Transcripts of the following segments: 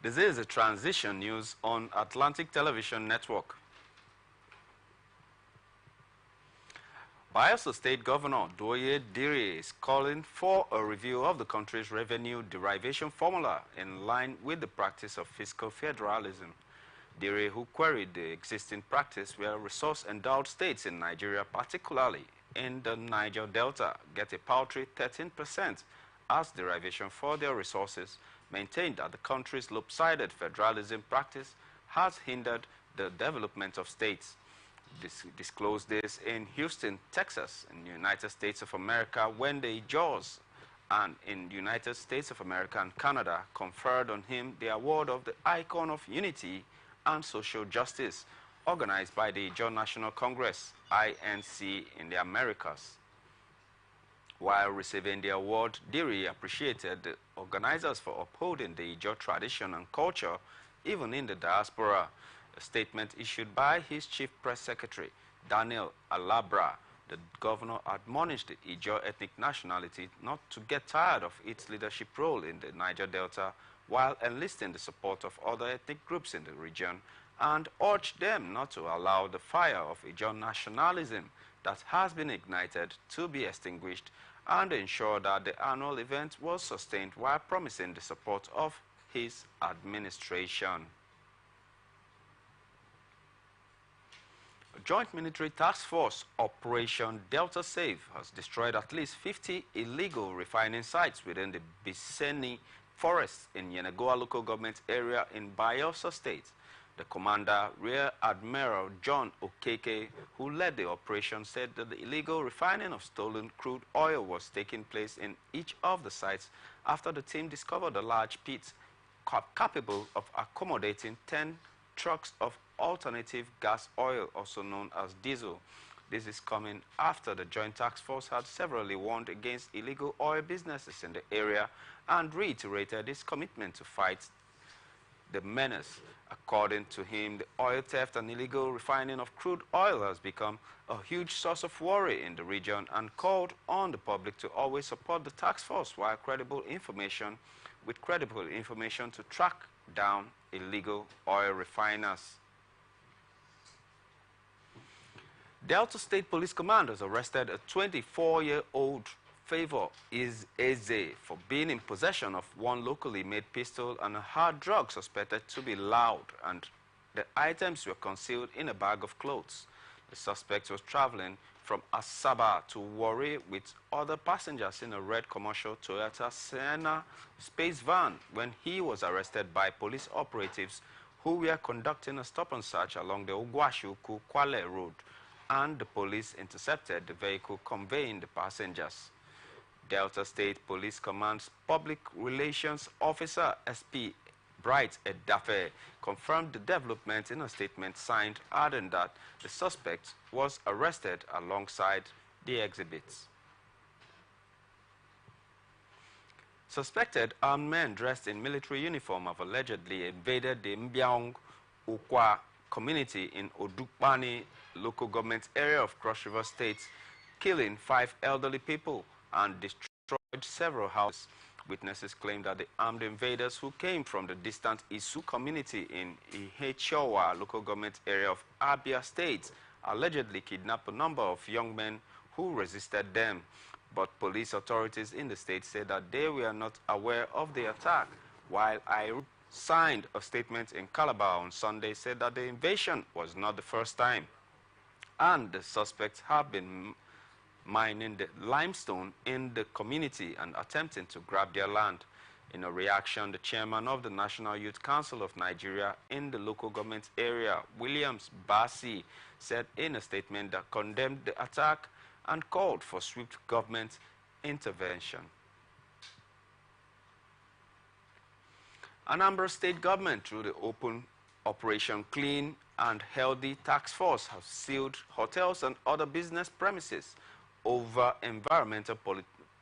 This is a transition news on Atlantic Television Network. Bayelsa State Governor Doye Diri is calling for a review of the country's revenue derivation formula in line with the practice of fiscal federalism. Diri, who queried the existing practice where resource-endowed states in Nigeria, particularly in the Niger Delta, get a paltry 13% as derivation for their resources, maintained that the country's lopsided federalism practice has hindered the development of states. Disclosed this in Houston, Texas, in the United States of America, when the Jaws and in the United States of America and Canada conferred on him the award of the Icon of Unity and Social Justice, organized by the Ijaw National Congress, INC, in the Americas. While receiving the award, Diri appreciated the organizers for upholding the Ijaw tradition and culture, even in the diaspora. A statement issued by his chief press secretary, Daniel Alabra, the governor admonished the Ijaw ethnic nationality not to get tired of its leadership role in the Niger Delta, while enlisting the support of other ethnic groups in the region, and urged them not to allow the fire of Ijaw nationalism that has been ignited to be extinguished, and ensure that the annual event was sustained, while promising the support of his administration. A joint military task force, Operation Delta Save, has destroyed at least 50 illegal refining sites within the Biseni Forest in Yenagoa local government area in Bayelsa State. The commander, Rear Admiral John Okeke, who led the operation, said that the illegal refining of stolen crude oil was taking place in each of the sites after the team discovered a large pit capable of accommodating 10 trucks of alternative gas oil, also known as diesel. This is coming after the Joint Task Force had severally warned against illegal oil businesses in the area and reiterated its commitment to fight the menace. According to him, the oil theft and illegal refining of crude oil has become a huge source of worry in the region, and called on the public to always support the task force with credible information to track down illegal oil refiners. Delta State Police Command has arrested a 24-year-old Favor Eze for being in possession of one locally made pistol and a hard drug suspected to be loud, and the items were concealed in a bag of clothes. The suspect was traveling from Asaba to Warri with other passengers in a red commercial Toyota Sienna space van when he was arrested by police operatives who were conducting a stop and search along the Ogwashu-Kwale road, and the police intercepted the vehicle conveying the passengers. Delta State Police Command's Public Relations Officer, SP Bright Edafe, confirmed the development in a statement signed, adding that the suspect was arrested alongside the exhibits. Suspected armed men dressed in military uniform have allegedly invaded the Mbiaong Ukwa community in Odukpani local government area of Cross River State, killing 5 elderly people and destroyed several houses. Witnesses claim that the armed invaders, who came from the distant Isu community in Ihechowa local government area of Abia State, allegedly kidnapped a number of young men who resisted them. But police authorities in the state said that they were not aware of the attack, while I signed a statement in Calabar on Sunday said that the invasion was not the first time, and the suspects have been mining the limestone in the community and attempting to grab their land. In a reaction, the chairman of the National Youth Council of Nigeria in the local government area, Williams Basi, said in a statement that condemned the attack and called for swift government intervention. Anambra State government, through the open Operation Clean and Healthy Task Force, have sealed hotels and other business premises over environmental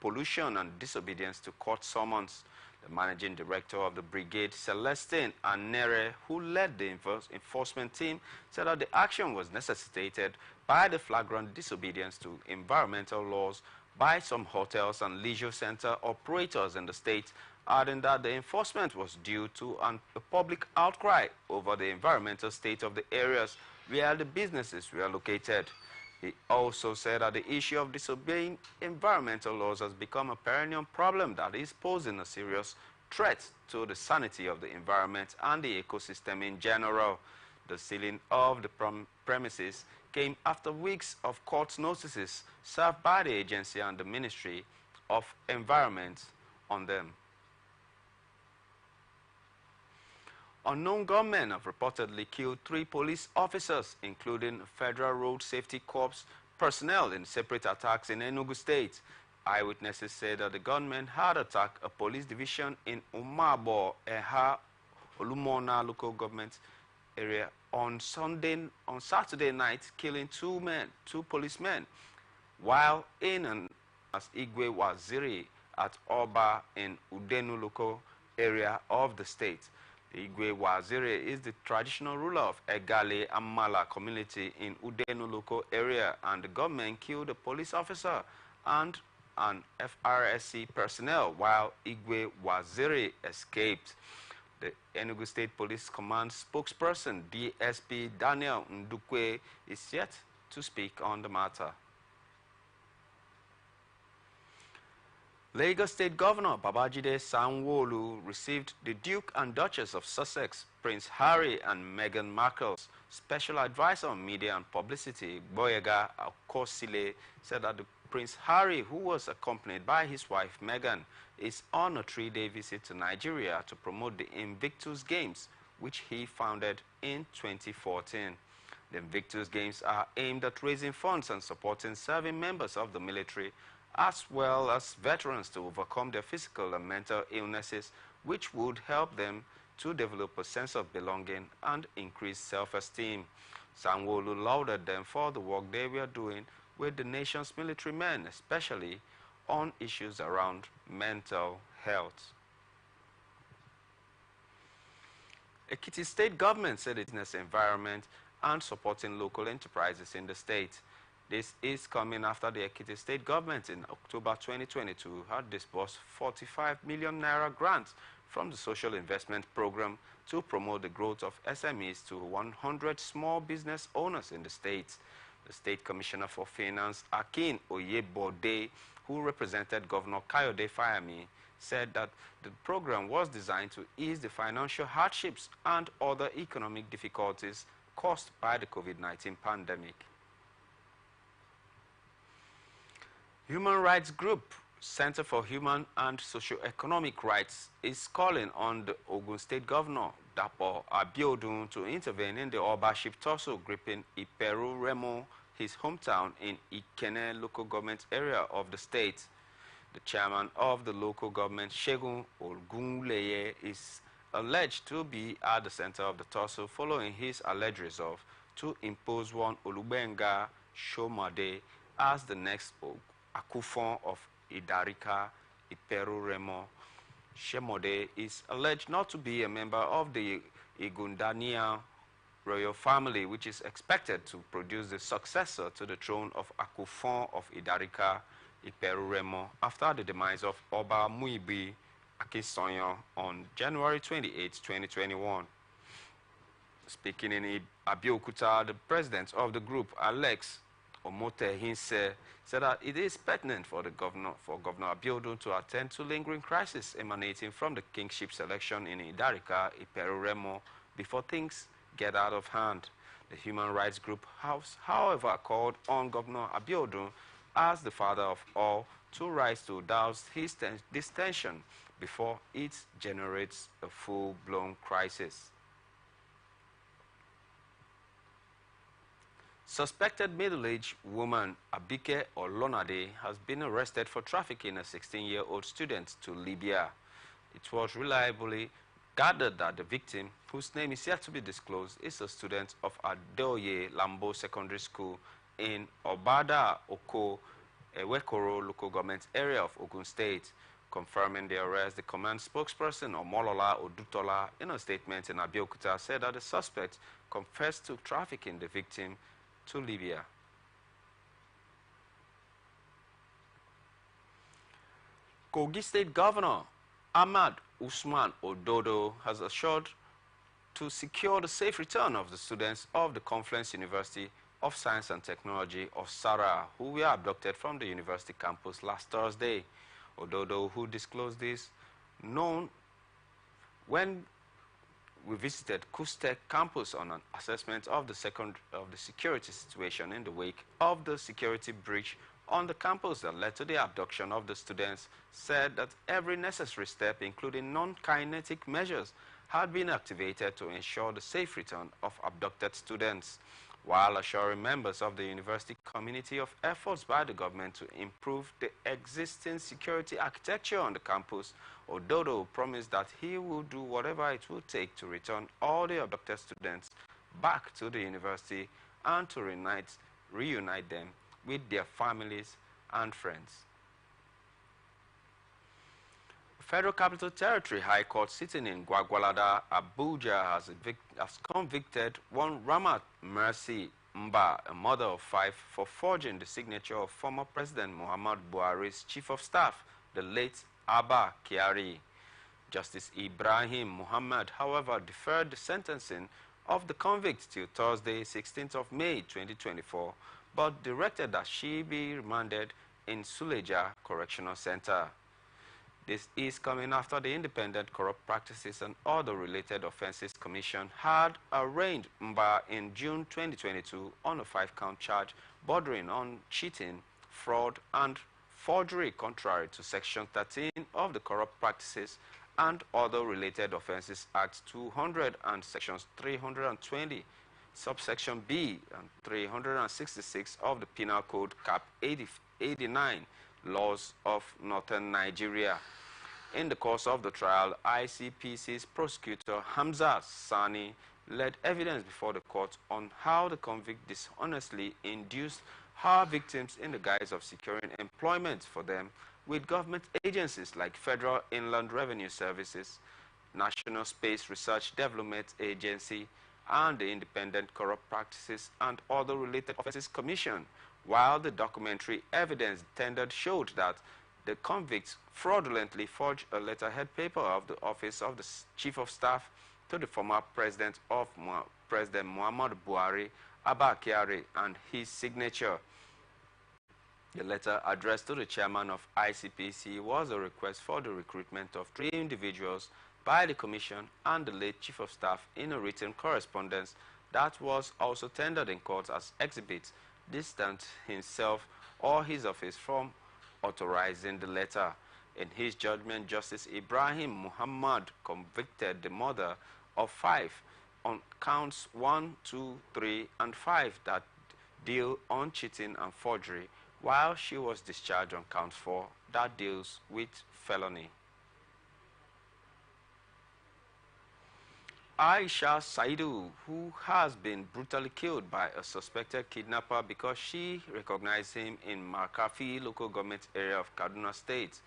pollution and disobedience to court summons. The managing director of the brigade, Celestine Anere, who led the enforcement team, said that the action was necessitated by the flagrant disobedience to environmental laws by some hotels and leisure center operators in the state, adding that the enforcement was due to a public outcry over the environmental state of the areas where the businesses were located. He also said that the issue of disobeying environmental laws has become a perennial problem that is posing a serious threat to the sanity of the environment and the ecosystem in general. The sealing of the premises came after weeks of court notices served by the agency and the Ministry of Environment on them. Unknown gunmen have reportedly killed 3 police officers, including Federal Road Safety Corps personnel in separate attacks in Enugu State. Eyewitnesses said that the gunmen had attacked a police division in Umabo, Eha, Olumona local government area on Saturday night, killing 2 policemen, while in an as Igwe Waziri at Oba in Udenu local area of the state. The Igwe Waziri is the traditional ruler of Egale Amala community in Udenu local area, and the government killed a police officer and an FRSC personnel while Igwe Waziri escaped. The Enugu State Police Command spokesperson DSP Daniel Ndukwe is yet to speak on the matter. Lagos State Governor Babajide Sanwo-Olu received the Duke and Duchess of Sussex, Prince Harry and Meghan Markle's special advisor on media and publicity, Boyega Akosile, said that Prince Harry, who was accompanied by his wife Meghan, is on a 3-day visit to Nigeria to promote the Invictus Games, which he founded in 2014. The Invictus Games are aimed at raising funds and supporting serving members of the military, as well as veterans, to overcome their physical and mental illnesses, which would help them to develop a sense of belonging and increase self-esteem. Sanwo-Olu lauded them for the work they were doing with the nation's military men, especially on issues around mental health. Ekiti State government said its business environment and supporting local enterprises in the state. This is coming after the Ekiti State government in October 2022 had disbursed 45 million naira grants from the Social Investment Program to promote the growth of SMEs to 100 small business owners in the state. The State Commissioner for Finance, Akin Oyebode, who represented Governor Kayode Fayemi, said that the program was designed to ease the financial hardships and other economic difficulties caused by the COVID-19 pandemic. Human rights group Center for Human and Socio-Economic Rights is calling on the Ogun State Governor, Dapo Abiodun, to intervene in the Obaship tussle gripping Iperu Remo, his hometown in Ikene local government area of the state. The chairman of the local government, Shegun Ogunleye, is alleged to be at the center of the tussle following his alleged resolve to impose one Olubenga Shomade as the next Akufon of Idarika Iperu Remo. Shemode is alleged not to be a member of the Igundania royal family, which is expected to produce the successor to the throne of Akufon of Idarika Iperu Remo after the demise of Oba Muibi Akisonyo on January 28, 2021. Speaking in Abeokuta, the president of the group, Alex Omote Hinse, said that it is pertinent for Governor Abiodun to attend to lingering crisis emanating from the kingship selection in Idarika Iperu Remo before things get out of hand. The human rights group has, however, called on Governor Abiodun as the father of all to rise to douse this tension before it generates a full-blown crisis. Suspected middle-aged woman Abike Olonade has been arrested for trafficking a 16-year-old student to Libya. It was reliably gathered that the victim, whose name is yet to be disclosed, is a student of Adeoye Lambo Secondary School in Obada Oko, Ewekoro local government area of Ogun State. Confirming the arrest, the command spokesperson Omolola Odutola, in a statement in Abeokuta, said that the suspect confessed to trafficking the victim to Libya. Kogi State Governor Ahmad Usman Ododo has assured to secure the safe return of the students of the Confluence University of Science and Technology of SARA, who were abducted from the university campus last Thursday. Ododo, who disclosed this, known when we visited Kustek campus on an assessment of the security situation in the wake of the security breach on the campus that led to the abduction of the students, said that every necessary step, including non-kinetic measures, had been activated to ensure the safe return of abducted students, while assuring members of the university community of efforts by the government to improve the existing security architecture on the campus. Ododo promised that he will do whatever it will take to return all the abducted students back to the university and to reunite them with their families and friends. Federal Capital Territory High Court sitting in Gwagwalada, Abuja, has convicted one Ramat Mercy Mba, a mother of 5, for forging the signature of former President Muhammad Buhari's Chief of Staff, the late Abba Kyari. Justice Ibrahim Muhammad, however, deferred the sentencing of the convict till Thursday, 16th of May 2024, but directed that she be remanded in Suleja Correctional Center. This is coming after the Independent Corrupt Practices and Other Related Offences Commission had arraigned Mba in June 2022 on a 5-count charge bordering on cheating, fraud, and forgery, contrary to Section 13 of the Corrupt Practices and Other Related Offences Act 200 and Sections 320, subsection B and 366 of the Penal Code Cap 89, laws of Northern Nigeria. In the course of the trial, ICPC's prosecutor Hamza Sani led evidence before the court on how the convict dishonestly induced her victims in the guise of securing employment for them with government agencies like Federal Inland Revenue Services, National Space Research Development Agency, and the Independent Corrupt Practices and Other Related Offences Commission, while the documentary evidence tendered showed that the convicts fraudulently forged a letterhead paper of the office of the Chief of Staff to the former President Muhammad Buhari, Abba Kyari, and his signature. The letter addressed to the chairman of ICPC was a request for the recruitment of 3 individuals by the Commission and the late Chief of Staff in a written correspondence that was also tendered in court as exhibits, distanced himself or his office from authorizing the letter. In his judgment, Justice Ibrahim Muhammad convicted the mother of 5 on counts 1, 2, 3, and 5 that deal on cheating and forgery, while she was discharged on count 4 that deals with felony. Aisha Saidu, who has been brutally killed by a suspected kidnapper because she recognized him in Markafi local government area of Kaduna State.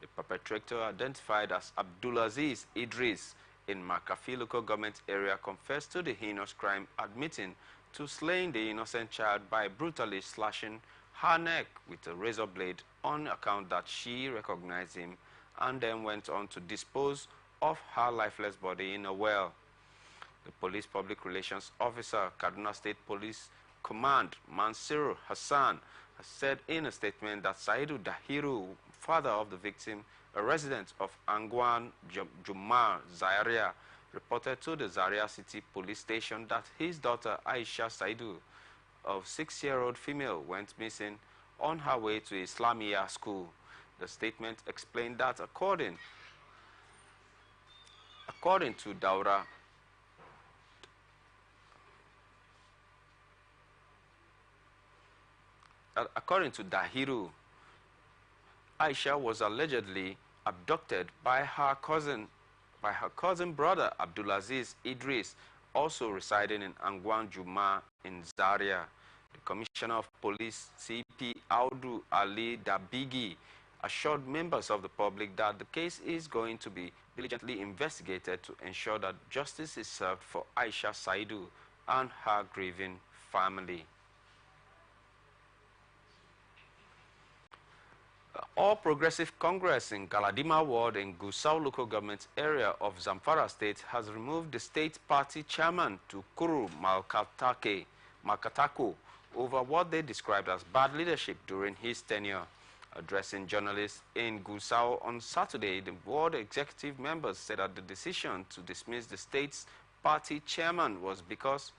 The perpetrator, identified as Abdulaziz Idris in Markafi local government area, confessed to the heinous crime, admitting to slaying the innocent child by brutally slashing her neck with a razor blade on account that she recognized him, and then went on to dispose of her lifeless body in a well. The police public relations officer, Kaduna State Police Command, Mansur Hassan, has said in a statement that Saidu Dahiru, father of the victim, a resident of Angwan Jumar, Zaria, reported to the Zaria City Police Station that his daughter Aisha Saidu, a 6-year-old female, went missing on her way to Islamia school. The statement explained that according to Daura, according to Dahiru, Aisha was allegedly abducted by her cousin brother Abdulaziz Idris, also residing in Angwan Juma in Zaria. The Commissioner of Police, CP Audu Ali Dabigi, assured members of the public that the case is going to be diligently investigated to ensure that justice is served for Aisha Saidu and her grieving family. All Progressive Congress in Galadima Ward in Gusau local government area of Zamfara State has removed the state party chairman Tukuru Makatako over what they described as bad leadership during his tenure. Addressing journalists in Gusau on Saturday, the ward executive members said that the decision to dismiss the state's party chairman was because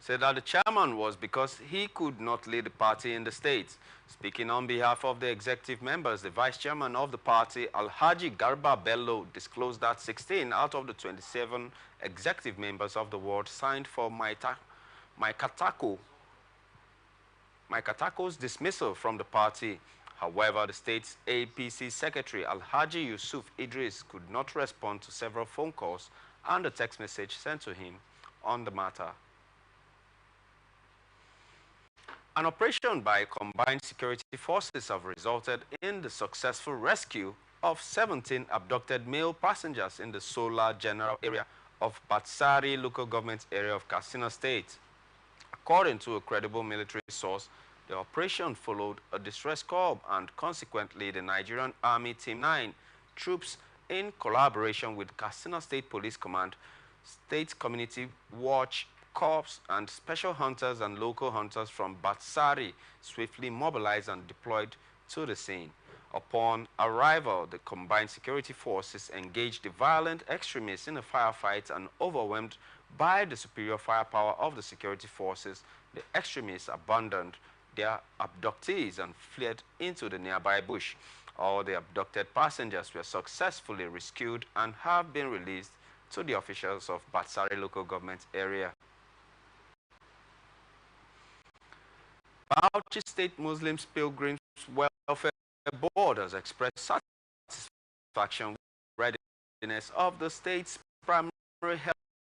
said that the chairman was because he could not lead the party in the state. Speaking on behalf of the executive members, the vice chairman of the party, Alhaji Garba Bello, disclosed that 16 out of the 27 executive members of the ward signed for Maikatako's dismissal from the party. However, the state's APC secretary, Alhaji Yusuf Idris, could not respond to several phone calls and a text message sent to him on the matter. An operation by combined security forces have resulted in the successful rescue of 17 abducted male passengers in the Sola General area of Batsari local government area of Katsina State. According to a credible military source, the operation followed a distress call and consequently the Nigerian Army Team 9 troops in collaboration with Katsina State Police Command, State Community Watch Corps and special hunters and local hunters from Batsari swiftly mobilized and deployed to the scene. Upon arrival, the combined security forces engaged the violent extremists in a firefight and overwhelmed by the superior firepower of the security forces, the extremists abandoned their abductees and fled into the nearby bush. All the abducted passengers were successfully rescued and have been released to the officials of Batsari local government area. Bauchi State Muslims Pilgrims Welfare Board has expressed satisfaction with the readiness of the state's primary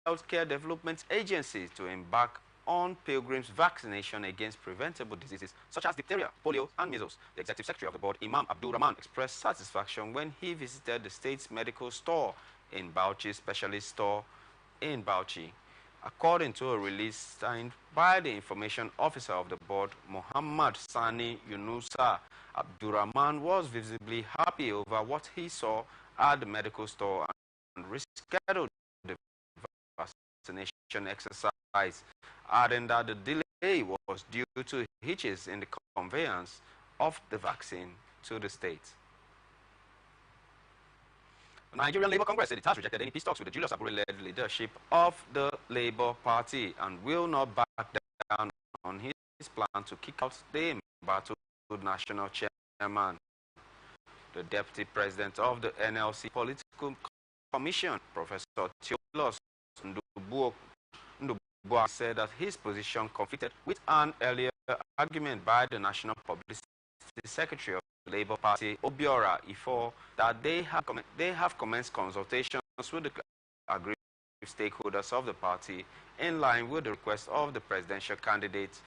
healthcare development agency to embark on pilgrims' vaccination against preventable diseases such as diphtheria, polio, and measles. The executive secretary of the board, Imam Abdul Rahman, expressed satisfaction when he visited the state's medical store in Bauchi, specialist store in Bauchi. According to a release signed by the information officer of the board, Muhammad Sani Yunusa, Abdurrahman was visibly happy over what he saw at the medical store and rescheduled the vaccination exercise, adding that the delay was due to hitches in the conveyance of the vaccine to the state. Nigerian Labour Congress said it has rejected any peace talks with the Julius Abure-led leadership of the Labour Party and will not back down on his plan to kick out the embattled national chairman. The deputy president of the NLC Political Commission, Professor Theophilus Ndubuak, said that his position conflicted with an earlier argument by the National Publicity Secretary of the Labour Party, Obiora Ifo, that they have commenced consultations with the aggrieved stakeholders of the party in line with the request of the presidential candidate,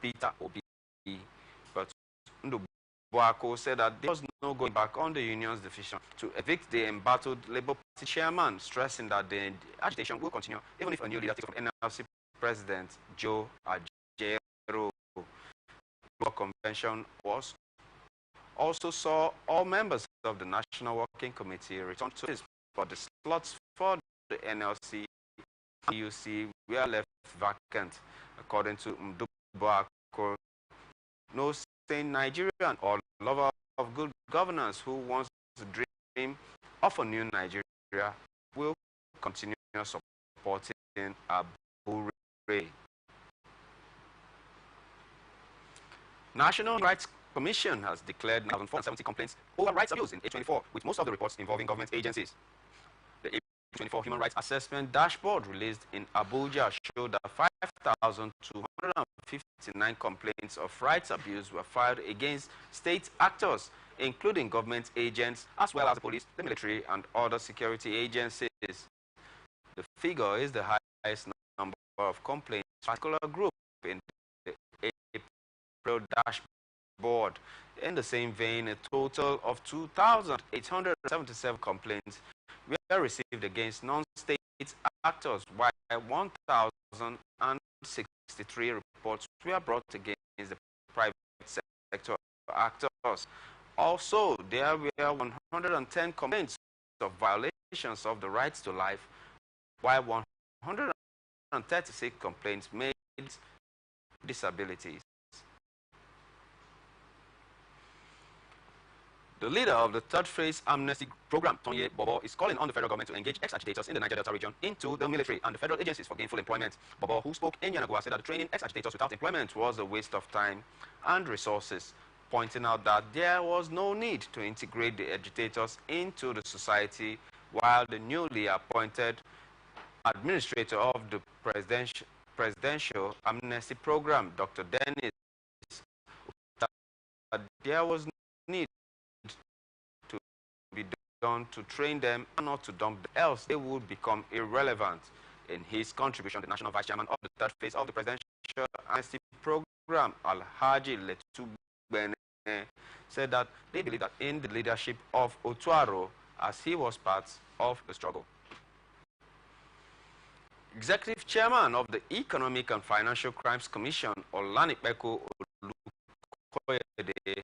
Peter Obi. But Ndubuako said that there was no going back on the union's decision to evict the embattled Labour Party chairman, stressing that the agitation will continue even if a new leader takes from NLC President Joe Ajero. The convention also saw all members of the National Working Committee return to this, but the slots for the NLC and UC were left vacant. According to Ndubuako, no sane Nigerian or lover of good governance who wants to dream of a new Nigeria will continue supporting Abure. National Rights Commission has declared 1,470 complaints over rights abuse in 824, with most of the reports involving government agencies. The 824 Human Rights Assessment Dashboard released in Abuja showed that 5,259 complaints of rights abuse were filed against state actors, including government agents, as well as the police, the military, and other security agencies. The figure is the highest number of complaints by a particular group in the April dashboard. In the same vein, a total of 2,877 complaints were received against non-state actors, while 1,063 reports were brought against the private sector actors. Also, there were 110 complaints of violations of the rights to life, while 136 complaints made disabilities. The leader of the third phase amnesty program, Tonye Bobo, is calling on the federal government to engage ex-agitators in the Niger Delta region into the military and the federal agencies for gainful employment. Bobo, who spoke in Yanagua, said that training ex-agitators without employment was a waste of time and resources, pointing out that there was no need to integrate the agitators into the society, while the newly appointed administrator of the presidential amnesty program, Dr. Dennis, that there was no need to be done to train them and not to dump them, else they would become irrelevant. In his contribution, the national vice chairman of the third phase of the presidential amnesty program, Alhaji Letubene, said that they believe that in the leadership of Otuaro, as he was part of the struggle. Executive Chairman of the Economic and Financial Crimes Commission, Olanipeko Olukoyede,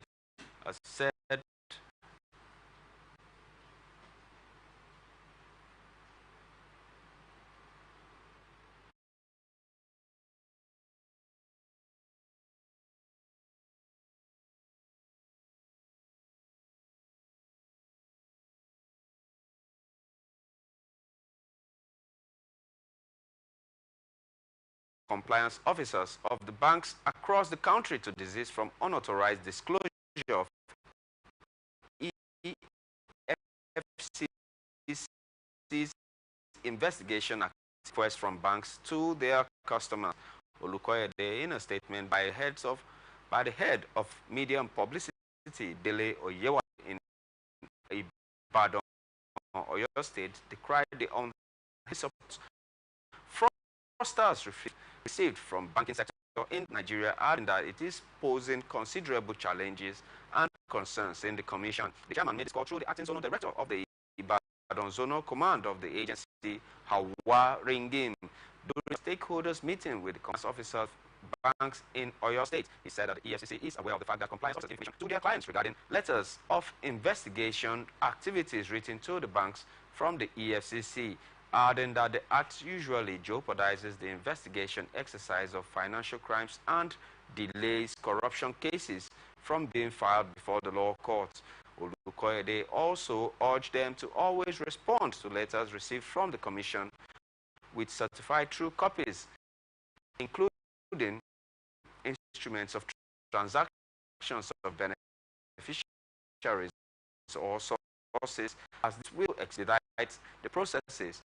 has said compliance officers of the banks across the country to desist from unauthorized disclosure of EFCC's investigation requests from banks to their customers. Olukoyede, in a statement by the head of media and publicity, Dele Oyewa, in Ibadan, Oyo State, decried the support fraudsters received from banking sector in Nigeria, adding that it is posing considerable challenges and concerns in the commission. The chairman made this call through the acting zonal director of the Ibadan Zonal Command of the agency, Hawa Ringim, during a stakeholders meeting with the compliance officers banks in Oyo State. He said that the EFCC is aware of the fact that compliance officers information to their clients regarding letters of investigation activities written to the banks from the EFCC, adding that the act usually jeopardizes the investigation exercise of financial crimes and delays corruption cases from being filed before the law courts. Olukoyede also urged them to always respond to letters received from the Commission with certified true copies, including instruments of transactions of beneficiaries or sources, as this will expedite the processes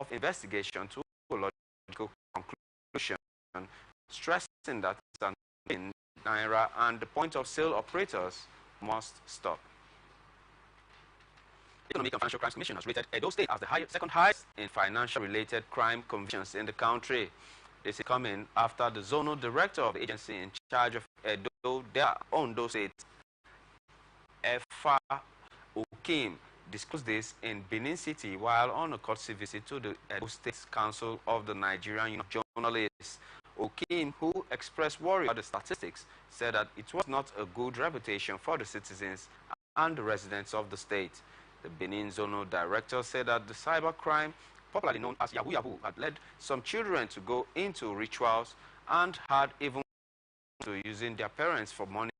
of investigation to a logical conclusion, stressing that in Naira and the point of sale operators must stop. The Economic and Financial Crimes Commission has rated Edo State as the second highest in financial-related crime convictions in the country. This is coming after the zonal director of the agency in charge of Edo, their Ondo State, Efa Okim, disclosed this in Benin City while on a courtesy visit to the Edo State Council of the Nigerian Union of Journalists. Okim, who expressed worry about the statistics, said that it was not a good reputation for the citizens and the residents of the state. The Benin Zonal Director said that the cybercrime, popularly known as Yahoo Yahoo, had led some children to go into rituals and had even to using their parents for money,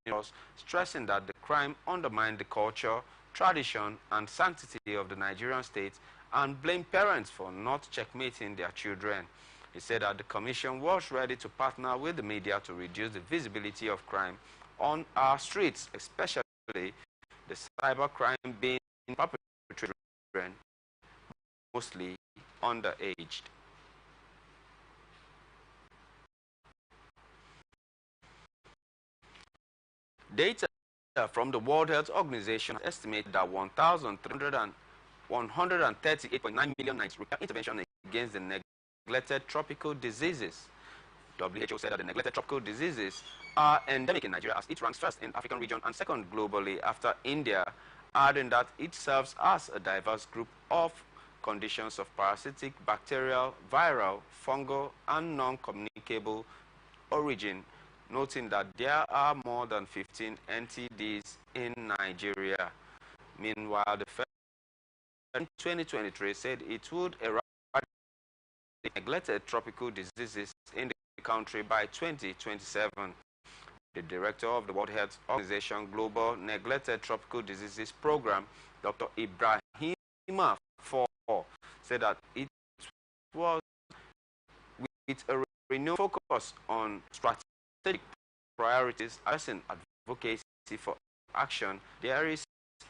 stressing that the crime undermined the culture, tradition, and sanctity of the Nigerian state and blamed parents for not checkmating their children. He said that the Commission was ready to partner with the media to reduce the visibility of crime on our streets, especially the cybercrime being perpetrated, mostly underaged. Data from the World Health Organization estimate that 138.9 million nights require intervention against the neglected tropical diseases. WHO said that the neglected tropical diseases are endemic in Nigeria as it ranks first in the African region and second globally after India, adding that it serves as a diverse group of conditions of parasitic, bacterial, viral, fungal, and non-communicable origin, noting that there are more than 15 NTDs in Nigeria. Meanwhile, the Fed in 2023 said it would eradicate neglected tropical diseases in the country by 2027. The director of the World Health Organization Global Neglected Tropical Diseases Program, Dr. Ibrahima Four, said that it was with a renewed focus on strategic priorities, addressing advocacy for action, there is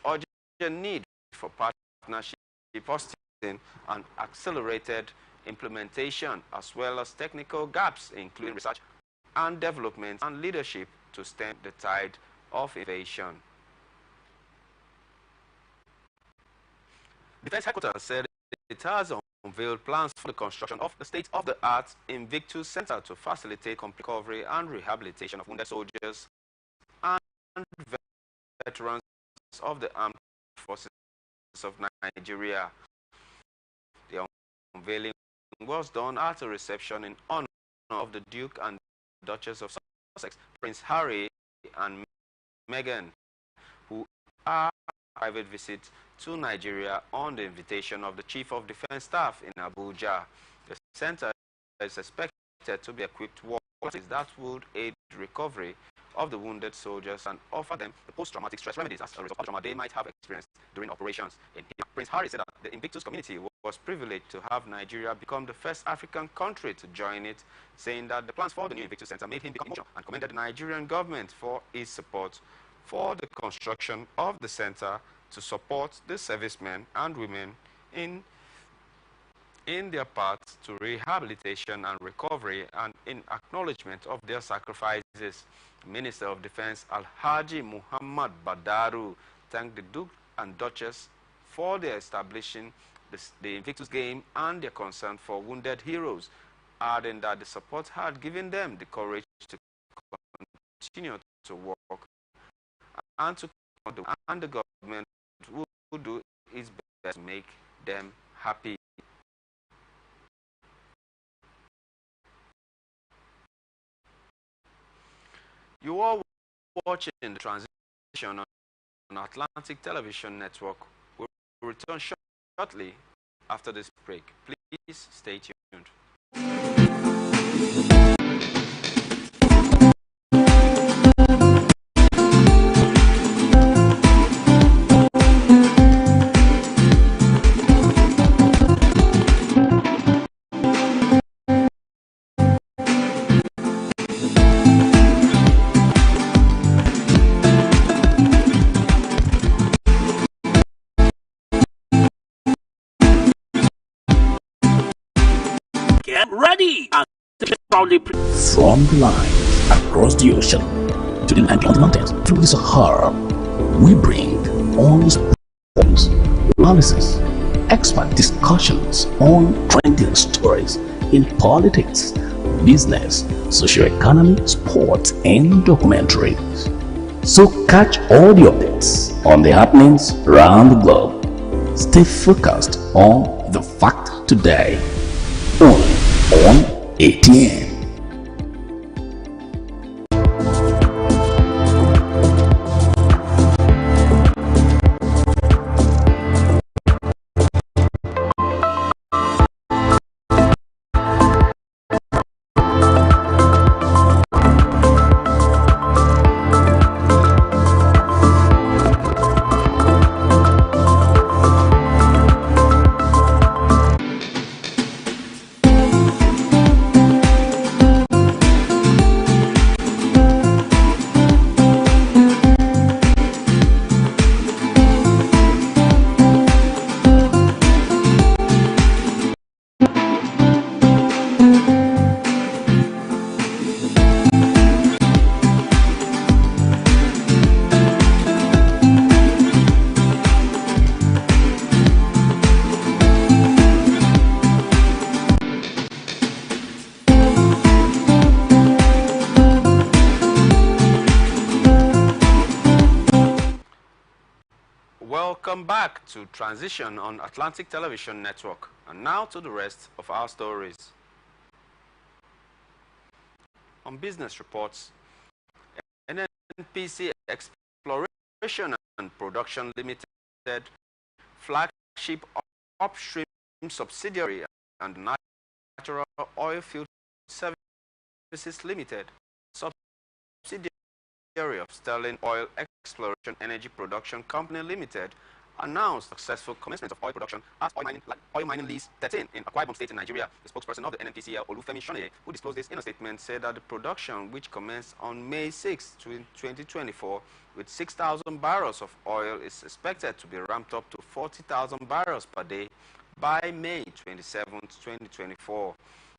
urgent need for partnership, fostering and accelerated implementation, as well as technical gaps, including research and development and leadership to stem the tide of innovation. Defense Headquarters said it has unveiled plans for the construction of the state-of-the-art Invictus Center to facilitate complete recovery and rehabilitation of wounded soldiers and veterans of the armed forces of Nigeria. The unveiling was done at a reception in honor of the Duke and Duchess of Sussex, Prince Harry and Meghan, who are private visit to Nigeria on the invitation of the Chief of Defense Staff in Abuja. The center is expected to be equipped with that would aid recovery of the wounded soldiers and offer them the post-traumatic stress remedies as a result of trauma they might have experienced during operations. Prince Harry said that the Invictus community was privileged to have Nigeria become the first African country to join it, saying that the plans for the new Invictus Center made him become emotional and commended the Nigerian government for its support for the construction of the center to support the servicemen and women in their path to rehabilitation and recovery and in acknowledgement of their sacrifices. Minister of Defense Alhaji Muhammad Badaru thanked the Duke and Duchess for their establishing the Invictus Game and their concern for wounded heroes, adding that the support had given them the courage to continue to work and the government will do its best to make them happy. You are watching the transition on Atlantic Television Network. We'll return shortly after this break. Please stay tuned. Get ready and proudly from the lines across the ocean to the land beyond the mountains through the Sahara, we bring honest points, analysis, expert discussions on trending stories in politics, business, socio-economy, sports, and documentaries. So catch all the updates on the happenings around the globe. Stay focused on the fact today, only on ATN. Welcome back to Transition on Atlantic Television Network, and now to the rest of our stories. On business reports, NNPC Exploration and Production Limited, flagship upstream subsidiary, and Natural Oil Field Services Limited, subsidiary of Sterling Oil Exploration Energy Production Company Limited, announced successful commencement of oil production at oil mining lease 13 in Akwa Ibom State in Nigeria. The spokesperson of the NNPCL, Olufemi Shoneye, who disclosed this in a statement, said that the production, which commenced on May 6, 2024, with 6,000 barrels of oil, is expected to be ramped up to 40,000 barrels per day by May 27, 2024.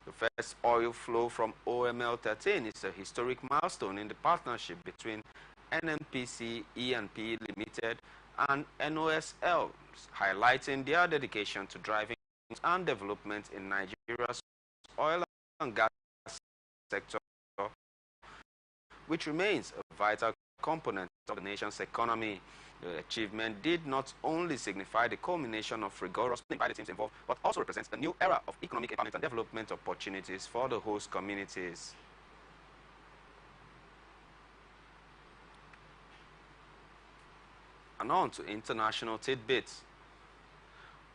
The first oil flow from OML 13 is a historic milestone in the partnership between NNPC E&P Limited and NOSL, highlighting their dedication to driving and development in Nigeria's oil and gas sector, which remains a vital component of the nation's economy. The achievement did not only signify the culmination of rigorous planning by the teams involved, but also represents a new era of economic empowerment and development opportunities for the host communities. And on to international tidbits.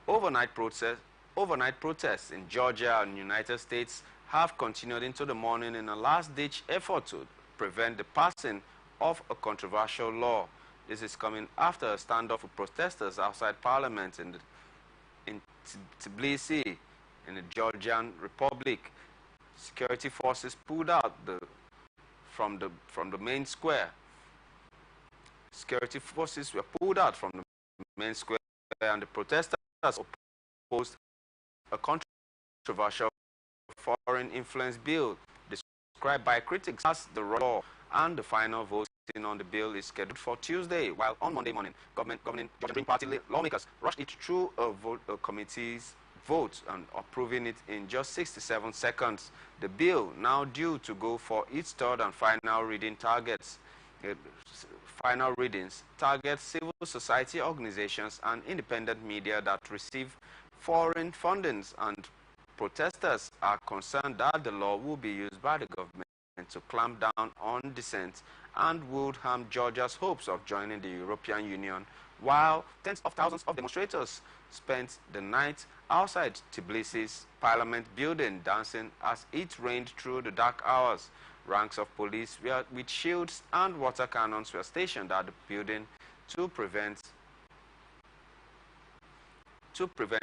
Overnight protests in Georgia and United States have continued into the morning in a last-ditch effort to prevent the passing of a controversial law. This is coming after a standoff with protesters outside Parliament in Tbilisi, in the Georgian Republic. Security forces pulled out from the main square. Security forces were pulled out from the main square, and the protesters opposed a controversial foreign influence bill described by critics as the law, and the final voting on the bill is scheduled for Tuesday, while on Monday morning, governing Georgian Green Party lawmakers rushed it through a committee's vote and approving it in just 67 seconds. The bill, now due to go for its third and final readings, targets civil society organizations and independent media that receive foreign fundings, and protesters are concerned that the law will be used by the government to clamp down on dissent and would harm Georgia's hopes of joining the European Union, while tens of thousands of demonstrators spent the night outside Tbilisi's parliament building dancing as it rained through the dark hours. Ranks of police with shields and water cannons were stationed at the building to prevent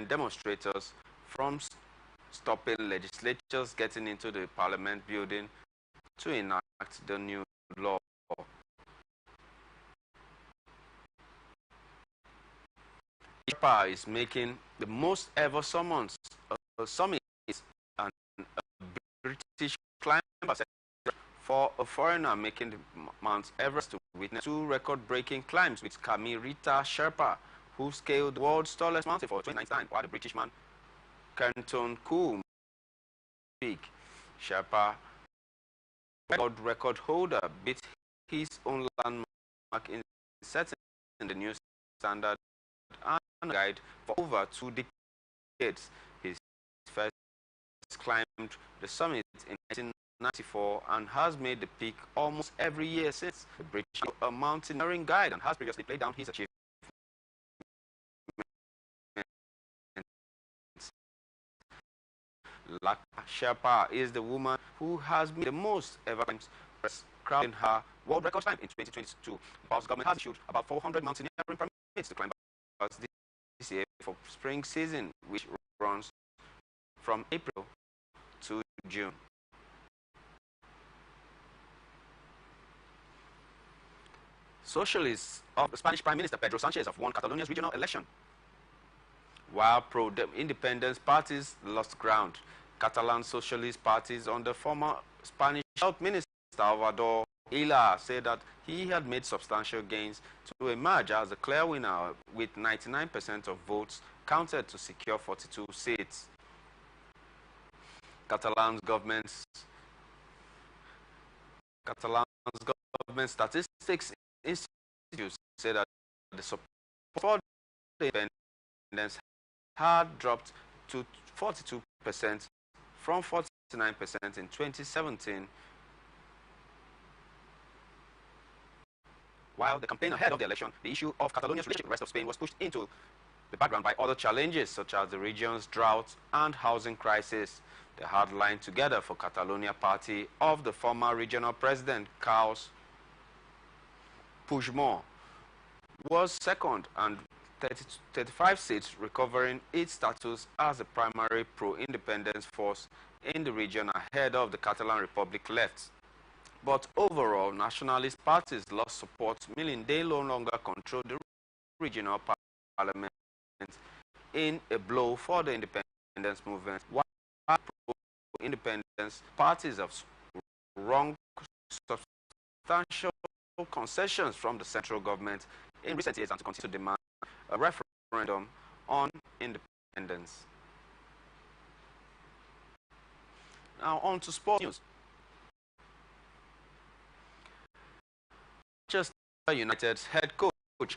demonstrators from stopping legislators getting into the parliament building to enact the new law. IPA is making the most ever summit and British climber said for a foreigner making the Mount Everest to witness two record-breaking climbs with Kamirita Sherpa, who scaled the world's tallest mountain for 29 times, while the British man Kenton Coombe peak. Sherpa, world record holder, beat his own landmark in setting the new standard and guide for over 2 decades. His first climbed the summit in 1994 and has made the peak almost every year since. The British a mountaineering guide and has previously played down his achievements. Laka Sherpa is the woman who has made the most ever climbs, crowding her world record climb in 2022. The Boston government has issued about 400 mountaineering permits to climbers this year for spring season, which runs from April to June. Socialists of the Spanish Prime Minister Pedro Sanchez have won Catalonia's regional election, while pro-independence parties lost ground. Catalan socialist parties under former Spanish Health Minister Salvador Illa said that he had made substantial gains to emerge as the clear winner with 99% of votes counted to secure 42 seats. Catalan's government statistics institute said that the support for the independence had dropped to 42% from 49% in 2017. While the campaign ahead of the election, the issue of Catalonia's relationship with the rest of Spain was pushed into the background by other challenges such as the region's drought and housing crisis. The hard-line together for Catalonia party of the former regional president Carles Puigdemont was second and 35 seats, recovering its status as a primary pro-independence force in the region ahead of the Catalan Republic left. But overall, nationalist parties lost support, meaning they no longer control the regional parliament in a blow for the independence movement, while pro-independence parties have wrung substantial concessions from the central government in recent years and to continue to demand a referendum on independence. Now on to sports news. Manchester United's head coach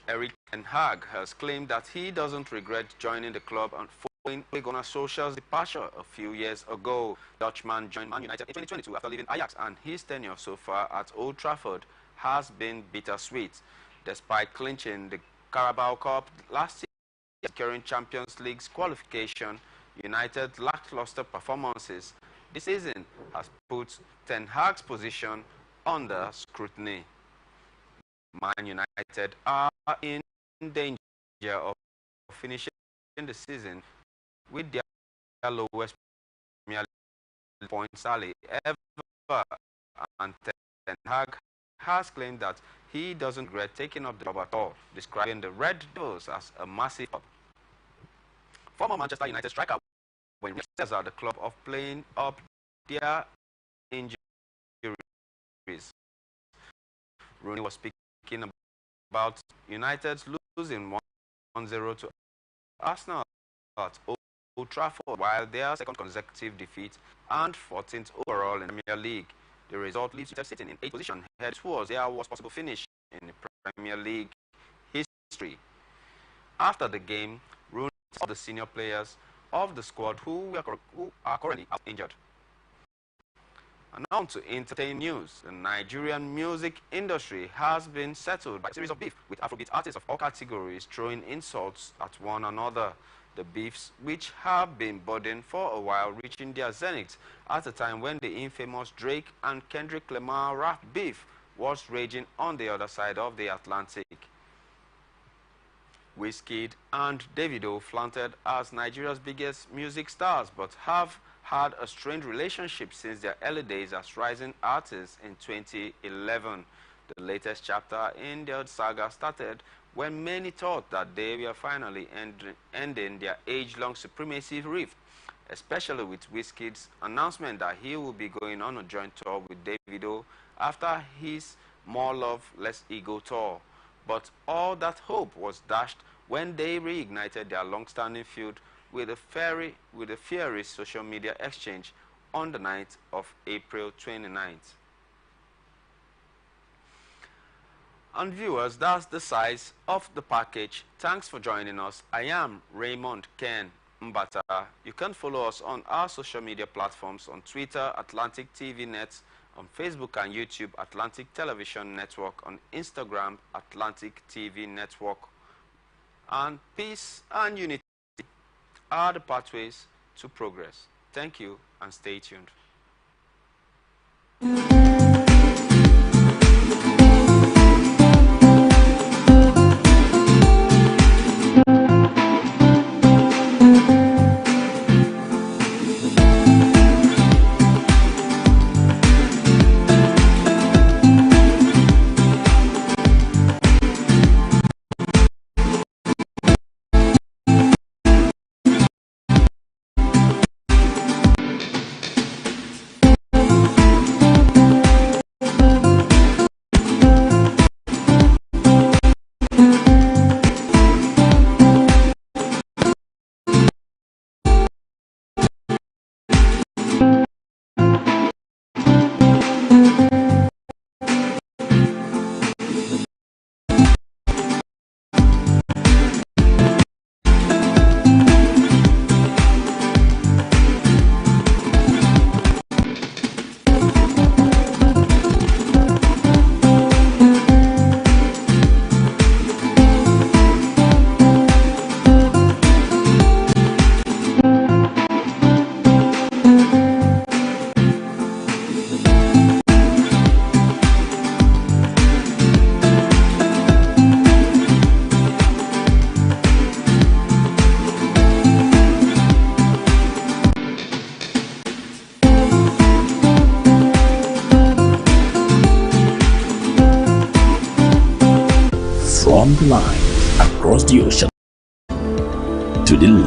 Erik ten Hag has claimed that he doesn't regret joining the club and following Ole Gunnar Solskjaer's departure a few years ago. Dutchman joined Man United in 2022 after leaving Ajax, and his tenure so far at Old Trafford has been bittersweet. Despite clinching the Carabao Cup last year, securing Champions League's qualification, United's lackluster performances this season has put Ten Hag's position under scrutiny. Man United are in danger of finishing the season with their lowest Premier League points tally ever, and Ten Hag has claimed that he doesn't regret taking up the job at all, describing the Red Devils as a massive job. Former Manchester United striker when reasons are the club of playing up their injuries. Rooney was speaking about United's losing 1-0 to Arsenal at Old Trafford, while their second consecutive defeat and 14th overall in the Premier League. The result leaves United sitting in 8th position, head towards their worst possible finish in the Premier League history. After the game, Rooney told the senior players of the squad who are currently out injured. And on to entertainment news. The Nigerian music industry has been settled by a series of beef with Afrobeat artists of all categories throwing insults at one another. The beefs, which have been budding for a while, reaching their zenith at a time when the infamous Drake and Kendrick Lamar rap beef was raging on the other side of the Atlantic. Wizkid and Davido, flaunted as Nigeria's biggest music stars, but have had a strained relationship since their early days as rising artists in 2011. The latest chapter in their saga started when many thought that they were finally ending their age-long supremacy rift. especially with Wizkid's announcement that he will be going on a joint tour with Davido after his More Love, Less Ego tour. But all that hope was dashed when they reignited their long-standing feud with a fiery social media exchange on the night of April 29th. And viewers, that's the size of the package. Thanks for joining us. I am Raymond Ken Mbata. You can follow us on our social media platforms on Twitter, Atlantic TV Net, on Facebook and YouTube, Atlantic Television Network, on Instagram, Atlantic TV Network. And peace and unity are the pathways to progress. Thank you and stay tuned. From the line across the ocean to the land.